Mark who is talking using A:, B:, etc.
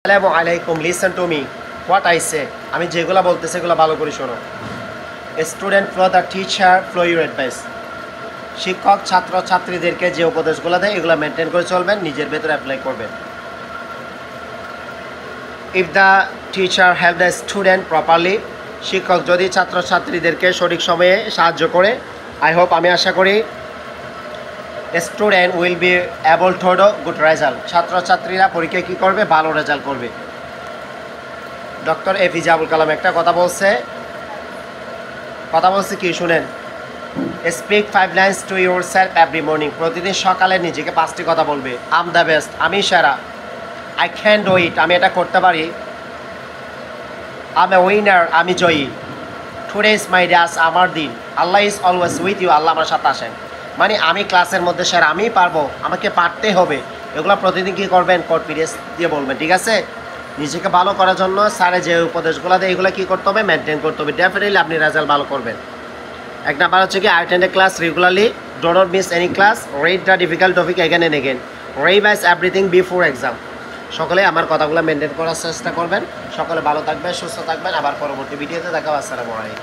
A: আসসালামু আলাইকুম, listen to me what I say. আমি যেগুলো বলতেছি সেগুলো ভালো করে শোনো। Student flow the teacher flow your advice. শিক্ষক ছাত্র ছাত্রীদেরকে যে উপদেশগুলো দেয় এগুলো মেনটেন করে চলবেন, নিজের ভেতরে অ্যাপ্লাই করবেন। If the teacher help the student properly, শিক্ষক যদি ছাত্র ছাত্রীদেরকে সঠিক সময়ে সাহায্য করে, আই হোপ, আমি আশা করি, student will be able to do good result. ছাত্রছাত্রীরা পরীক্ষায় কী করবে? ভালো রেজাল্ট করবে। ডক্টর এপিজে আবুল কালাম একটা কথা বলছে কি শুনেন, speak 5 lines to yourself every morning. প্রতিদিন সকালে নিজেকে 5টি কথা বলবে। আম দ্য বেস্ট, আমি সেরা। আই ক্যান ডু ইট, আমি এটা করতে পারি। আম এ উইনার, আমি জয়ী। টুডে ইজ মাই ডে, আমার দিন। আল্লাহ ইজ অলওয়েজ উইথ ইউ, আল্লাহ আমার সাথে আসেন। মানে আমি ক্লাসের মধ্যে সেরা, আমিই পারবো, আমাকে পারতে হবে। এগুলো প্রতিদিন কী করবেন? কোড পিডিএস দিয়ে বলবেন, ঠিক আছে? নিজেকে ভালো করার জন্য স্যারে যে উপদেশগুলো দেয় এগুলো কী করতে হবে? মেনটেন করতে হবে। ডেফিনেটলি আপনি রেজাল্ট ভালো করবেন। এক নাম্বার হচ্ছে কি, attend a class regularly, do not miss any class, read the difficult topic again and again, revise everything before exam. সকলে আমার কথাগুলো মেনটেন করার চেষ্টা করবেন। সকলে ভালো থাকবেন, সুস্থ থাকবেন। আবার পরবর্তী ভিডিওতে দেখা হবে। আসসালামু আলাইকুম।